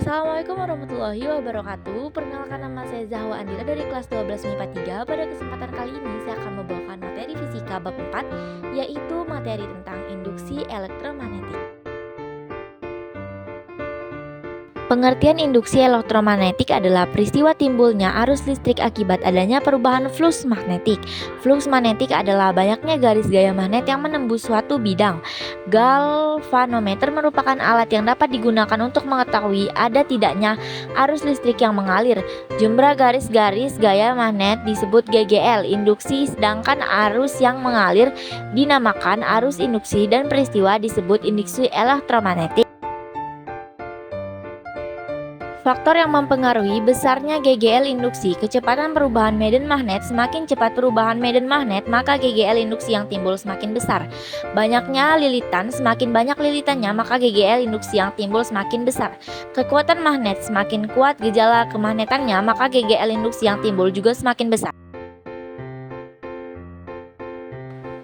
Assalamualaikum warahmatullahi wabarakatuh. Perkenalkan, nama saya Zahwa Andila dari kelas 12 MIPA 3. Pada kesempatan kali ini saya akan membawakan materi fisika bab 4, yaitu materi tentang induksi elektromagnetik. Pengertian induksi elektromagnetik adalah peristiwa timbulnya arus listrik akibat adanya perubahan flux magnetik. Flux magnetik adalah banyaknya garis gaya magnet yang menembus suatu bidang. Galvanometer merupakan alat yang dapat digunakan untuk mengetahui ada tidaknya arus listrik yang mengalir. Jumlah garis-garis gaya magnet disebut GGL induksi, sedangkan arus yang mengalir dinamakan arus induksi dan peristiwa disebut induksi elektromagnetik. Faktor yang mempengaruhi besarnya GGL induksi, kecepatan perubahan medan magnet. Semakin cepat perubahan medan magnet, maka GGL induksi yang timbul semakin besar. Banyaknya lilitan, semakin banyak lilitannya, maka GGL induksi yang timbul semakin besar. Kekuatan magnet, semakin kuat gejala kemagnetannya, maka GGL induksi yang timbul juga semakin besar.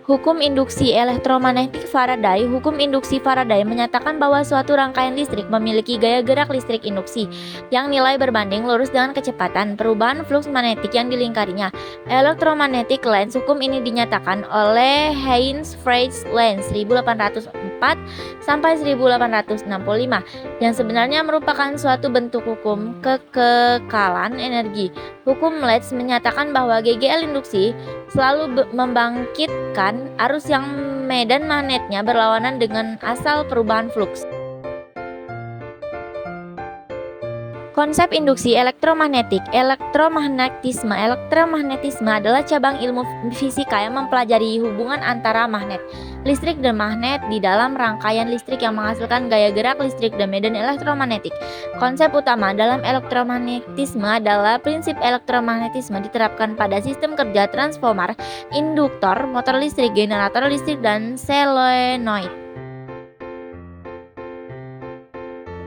Hukum induksi elektromagnetik Faraday. Hukum induksi Faraday menyatakan bahwa suatu rangkaian listrik memiliki gaya gerak listrik induksi yang nilai berbanding lurus dengan kecepatan perubahan flux magnetik yang dilingkarinya. Electromagnetic lens. Hukum ini dinyatakan oleh Heinz Friedrich Lenz 1804 sampai 1865, yang sebenarnya merupakan suatu bentuk hukum kekekalan energi. Hukum Lenz menyatakan bahwa GGL induksi selalu membangkitkan arus yang medan magnetnya berlawanan dengan asal perubahan flux. Konsep induksi elektromagnetik. Elektromagnetisme adalah cabang ilmu fisika yang mempelajari hubungan antara magnet, listrik dan magnet di dalam rangkaian listrik yang menghasilkan gaya gerak listrik dan medan elektromagnetik. Konsep utama dalam elektromagnetisme adalah prinsip elektromagnetisme diterapkan pada sistem kerja transformer, induktor, motor listrik, generator listrik, dan solenoid.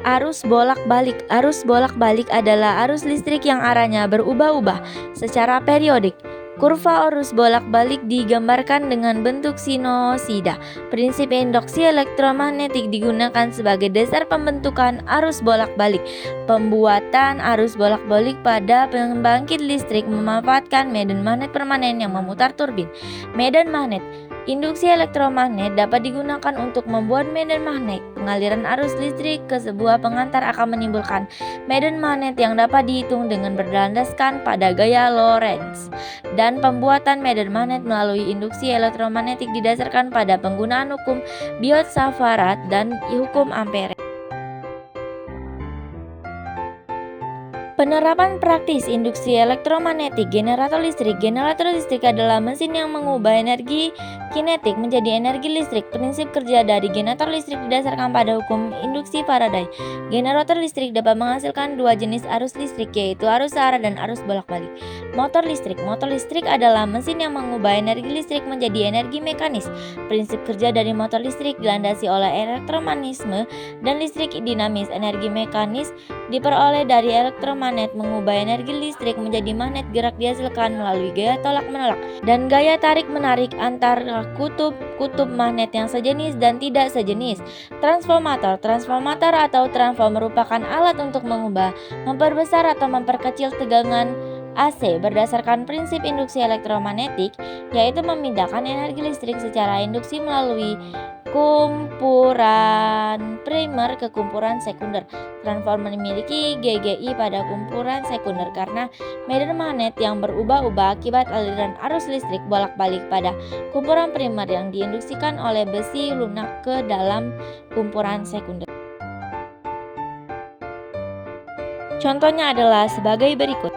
Arus bolak-balik. Arus bolak-balik adalah arus listrik yang arahnya berubah-ubah secara periodik. Kurva arus bolak-balik digambarkan dengan bentuk sinosida. Prinsip induksi elektromagnetik digunakan sebagai dasar pembentukan arus bolak-balik. Pembuatan arus bolak-balik pada pembangkit listrik memanfaatkan medan magnet permanen yang memutar turbin. Medan magnet. Induksi elektromagnet dapat digunakan untuk membuat medan magnet. Pengaliran arus listrik ke sebuah pengantar akan menimbulkan medan magnet yang dapat dihitung dengan berlandaskan pada gaya Lorentz. Dan pembuatan medan magnet melalui induksi elektromagnetik didasarkan pada penggunaan hukum Biot-Savart dan hukum Ampere. Penerapan praktis induksi elektromagnetik. Generator listrik. Generator listrik adalah mesin yang mengubah energi kinetik menjadi energi listrik. Prinsip kerja dari generator listrik didasarkan pada hukum induksi Faraday. Generator listrik dapat menghasilkan dua jenis arus listrik, yaitu arus searah dan arus bolak-balik. Motor listrik. Motor listrik adalah mesin yang mengubah energi listrik menjadi energi mekanis. Prinsip kerja dari motor listrik dilandasi oleh elektromagnetisme dan listrik dinamis. Energi mekanis diperoleh dari elektromagnet. Mengubah energi listrik menjadi magnet, gerak dihasilkan melalui gaya tolak-menolak dan gaya tarik-menarik antar kutub magnet yang sejenis dan tidak sejenis. Transformator. Transformator atau transform merupakan alat untuk mengubah, memperbesar atau memperkecil tegangan AC berdasarkan prinsip induksi elektromagnetik, yaitu memindahkan energi listrik secara induksi melalui kumpulan primer ke kumpulan sekunder. Transformer memiliki GGI pada kumpulan sekunder karena medan magnet yang berubah-ubah akibat aliran arus listrik bolak-balik pada kumpulan primer yang diinduksikan oleh besi lunak ke dalam kumpulan sekunder. Contohnya adalah sebagai berikut.